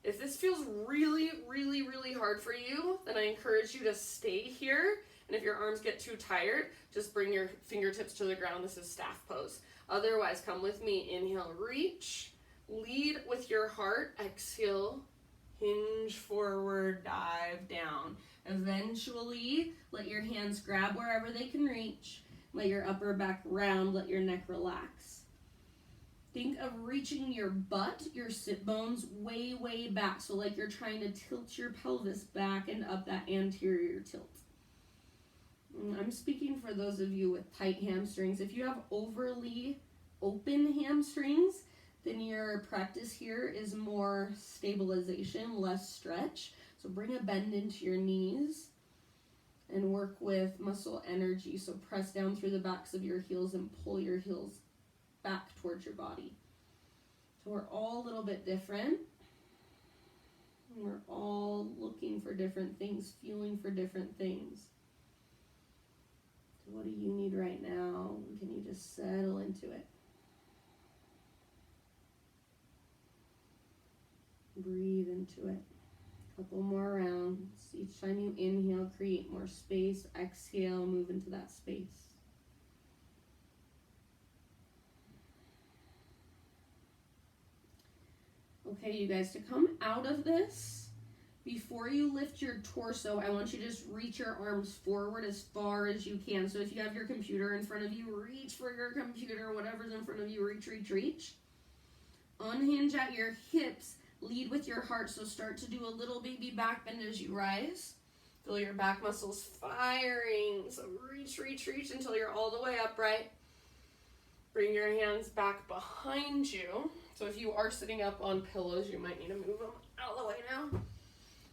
If this feels really, really, really hard for you, then I encourage you to stay here. And if your arms get too tired, just bring your fingertips to the ground. This is staff pose. Otherwise, come with me. Inhale, reach. Lead with your heart. Exhale, hinge forward, dive down. Eventually, let your hands grab wherever they can reach. Let your upper back round, let your neck relax. Think of reaching your butt, your sit bones way, way back. So like you're trying to tilt your pelvis back and up that anterior tilt. I'm speaking for those of you with tight hamstrings. If you have overly open hamstrings, then your practice here is more stabilization, less stretch. So bring a bend into your knees and work with muscle energy. So press down through the backs of your heels and pull your heels back towards your body. So we're all a little bit different. We're all looking for different things, feeling for different things. So what do you need right now? Can you just settle into it? Breathe into it. Couple more rounds. Each time you inhale, create more space. Exhale, move into that space. Okay, you guys, to come out of this, before you lift your torso, I want you to just reach your arms forward as far as you can. So if you have your computer in front of you, reach for your computer. Whatever's in front of you, reach, reach, reach. Unhinge at your hips. Lead with your heart. So start to do a little baby back bend as you rise. Feel your back muscles firing. So reach, reach, reach until you're all the way upright. Bring your hands back behind you. So if you are sitting up on pillows, you might need to move them out of the way now.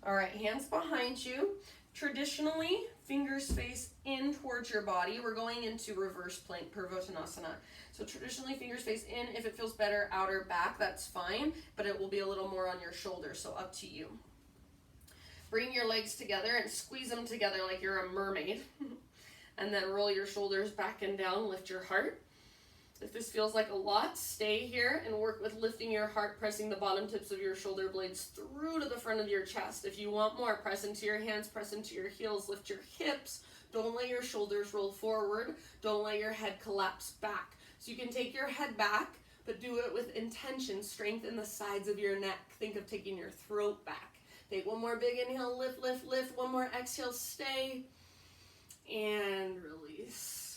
All right, hands behind you. Traditionally, fingers face in towards your body. We're going into reverse plank, Purvottanasana. So traditionally, fingers face in. If it feels better out or back, that's fine, but it will be a little more on your shoulders, so up to you. Bring your legs together and squeeze them together like you're a mermaid. And then roll your shoulders back and down, lift your heart. If this feels like a lot, stay here and work with lifting your heart, pressing the bottom tips of your shoulder blades through to the front of your chest. If you want more, press into your hands, press into your heels, lift your hips. Don't let your shoulders roll forward. Don't let your head collapse back. So you can take your head back, but do it with intention. Strengthen the sides of your neck. Think of taking your throat back. Take one more big inhale, lift, lift, lift. One more exhale, stay, and release.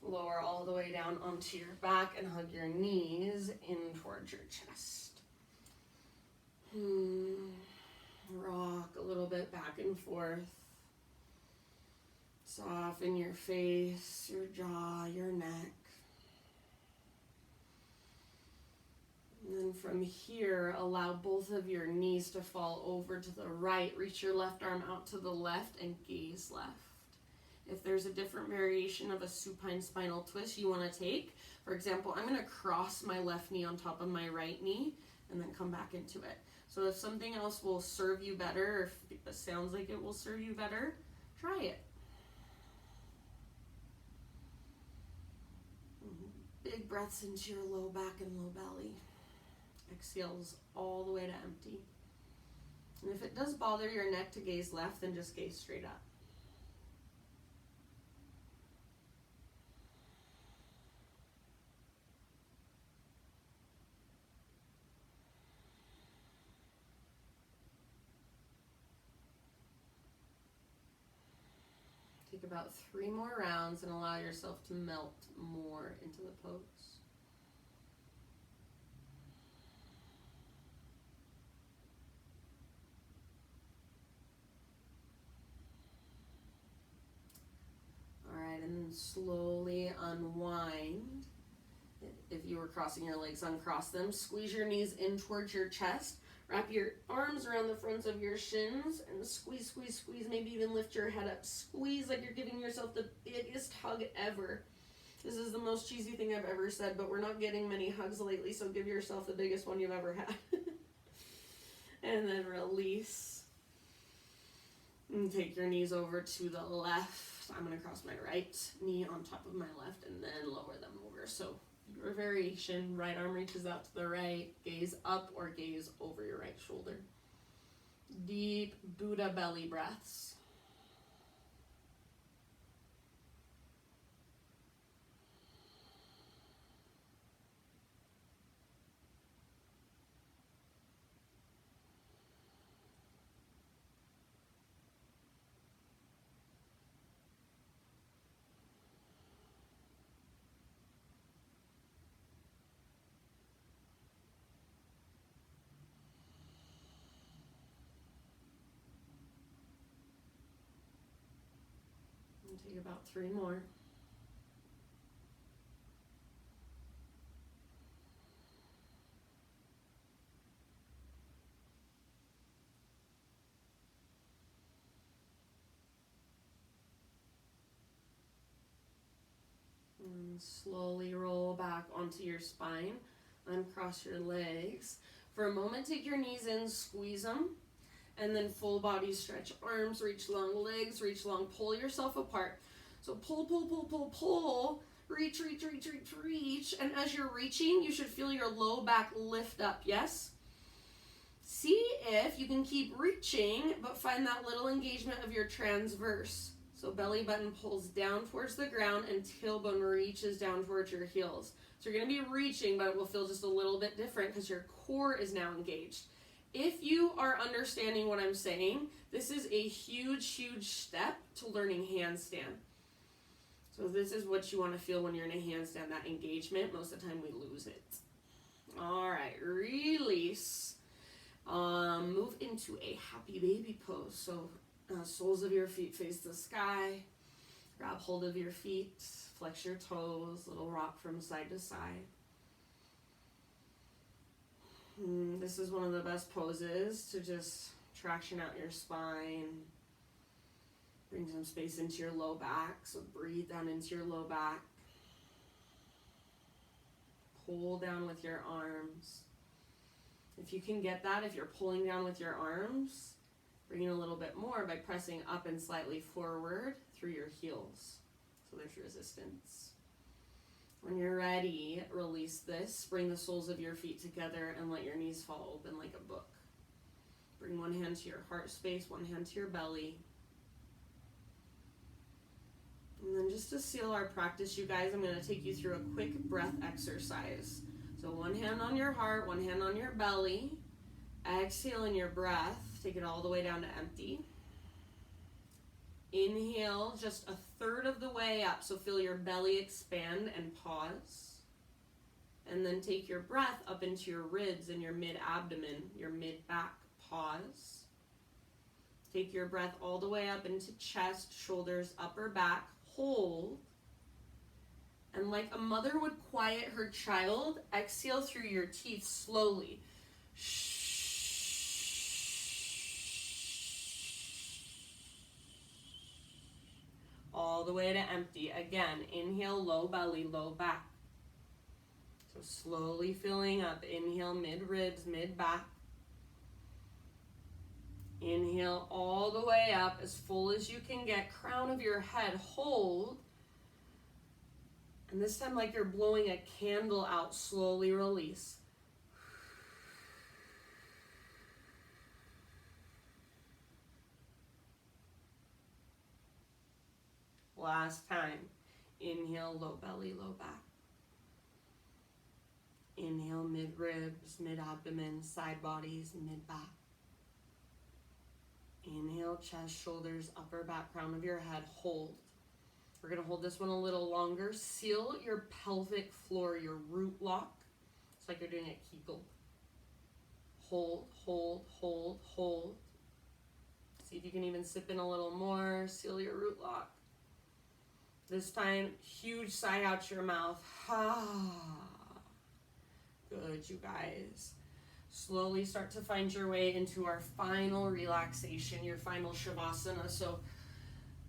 Lower all the way down onto your back and hug your knees in towards your chest. Rock a little bit back and forth. Soften your face, your jaw, your neck. And then from here, allow both of your knees to fall over to the right. Reach your left arm out to the left and gaze left. If there's a different variation of a supine spinal twist you want to take, for example, I'm going to cross my left knee on top of my right knee and then come back into it. So if something else will serve you better, or if it sounds like it will serve you better, try it. Big breaths into your low back and low belly. Exhales all the way to empty. And if it does bother your neck to gaze left, then just gaze straight up. Take about 3 more rounds and allow yourself to melt more into the pose. All right, and then slowly unwind. If you were crossing your legs, uncross them. Squeeze your knees in towards your chest. Wrap your arms around the fronts of your shins and squeeze, squeeze, squeeze. Maybe even lift your head up. Squeeze like you're giving yourself the biggest hug ever. This is the most cheesy thing I've ever said, but we're not getting many hugs lately, so give yourself the biggest one you've ever had. And then release. And take your knees over to the left. I'm going to cross my right knee on top of my left and then lower them over. So your variation, right arm reaches out to the right, gaze up or gaze over your right shoulder. Deep Buddha belly breaths. And take about 3 more. And slowly roll back onto your spine. Uncross your legs. For a moment, take your knees in, squeeze them. And then full body stretch. Arms, reach long, legs, reach long. Pull yourself apart. So pull, pull, pull, pull, pull. Reach, reach, reach, reach, reach. And as you're reaching, you should feel your low back lift up, yes? See if you can keep reaching, but find that little engagement of your transverse. So belly button pulls down towards the ground and tailbone reaches down towards your heels. So you're going to be reaching, but it will feel just a little bit different because your core is now engaged. If you are understanding what I'm saying, this is a huge, huge step to learning handstand. So this is what you want to feel when you're in a handstand, that engagement. Most of the time we lose it. All right, release. Move into a happy baby pose. So soles of your feet face the sky. Grab hold of your feet. Flex your toes. Little rock from side to side. This is one of the best poses to just traction out your spine. Bring some space into your low back. So breathe down into your low back. Pull down with your arms. If you can get that, if you're pulling down with your arms, bring it a little bit more by pressing up and slightly forward through your heels. So there's resistance. When you're ready, release this. Bring the soles of your feet together and let your knees fall open like a book. Bring one hand to your heart space, one hand to your belly. And then just to seal our practice, you guys, I'm going to take you through a quick breath exercise. So one hand on your heart, one hand on your belly. Exhale in your breath. Take it all the way down to empty. Inhale just 1/3 of the way up. So feel your belly expand and pause. And then take your breath up into your ribs and your mid-abdomen, your mid-back. Pause. Take your breath all the way up into chest, shoulders, upper back. Hold. And like a mother would quiet her child, exhale through your teeth slowly. All the way to empty. Again, inhale, low belly, low back. So slowly filling up. Inhale, mid-ribs, mid-back. Inhale all the way up as full as you can get. Crown of your head, hold. And this time, like you're blowing a candle out, slowly release. Last time. Inhale, low belly, low back. Inhale, mid-ribs, mid-abdomen, side bodies, mid-back. Inhale, chest, shoulders, upper back, crown of your head, hold. We're going to hold this one a little longer. Seal your pelvic floor, your root lock. It's like you're doing a Kegel. Hold, hold, hold, hold. See if you can even sip in a little more. Seal your root lock. This time, huge sigh out your mouth. Good, you guys. Slowly start to find your way into our final relaxation, your final Shavasana. So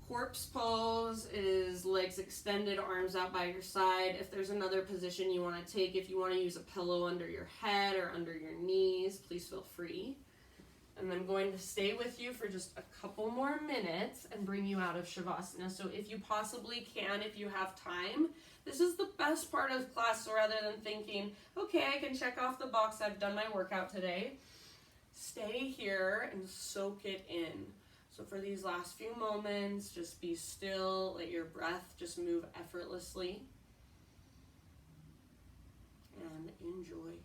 corpse pose is legs extended, arms out by your side. If there's another position you want to take, if you want to use a pillow under your head or under your knees, please feel free. And I'm going to stay with you for just a couple more minutes and bring you out of Shavasana. So if you possibly can, if you have time, this is the best part of class. So rather than thinking, okay, I can check off the box, I've done my workout today, stay here and soak it in. So for these last few moments, just be still, let your breath just move effortlessly, and enjoy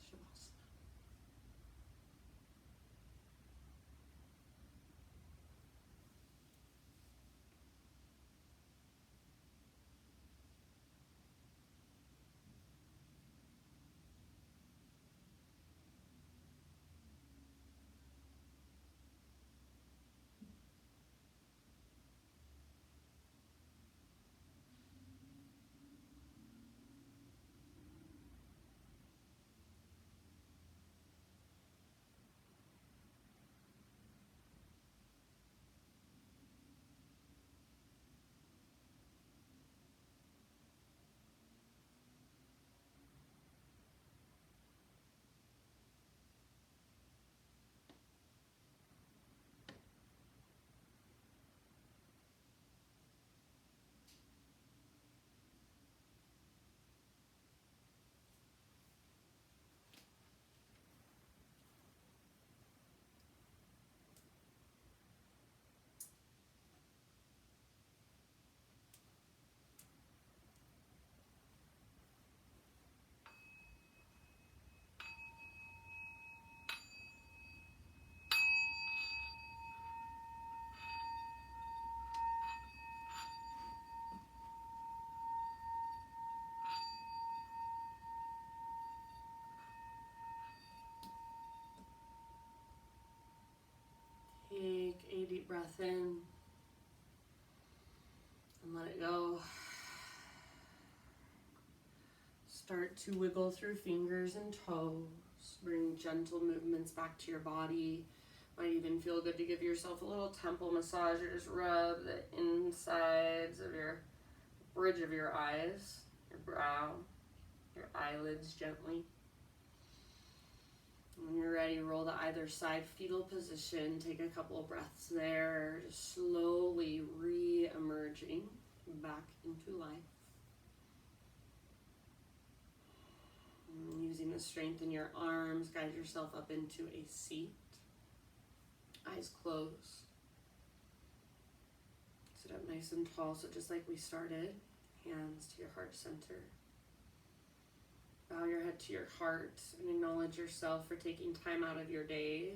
Shavasana. breath in and let it go. Start to wiggle through fingers and toes. Bring gentle movements back to your body. Might even feel good to give yourself a little temple massage or just rub the insides of your bridge of your eyes, your brow, your eyelids gently. When you're ready, roll to either side, fetal position. Take a couple of breaths there, just slowly re-emerging back into life. And using the strength in your arms, guide yourself up into a seat. Eyes closed. Sit up nice and tall, so just like we started, hands to your heart center. Bow your head to your heart and acknowledge yourself for taking time out of your day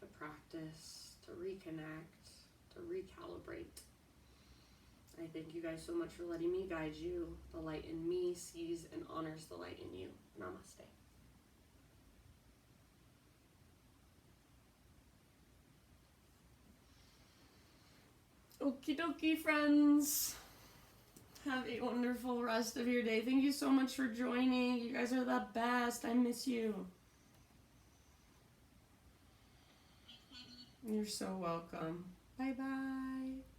to practice, to reconnect, to recalibrate. I thank you guys so much for letting me guide you. The light in me sees and honors the light in you. Namaste. Okie dokie, friends. Have a wonderful rest of your day. Thank you so much for joining. You guys are the best. I miss you. You're so welcome. Bye-bye.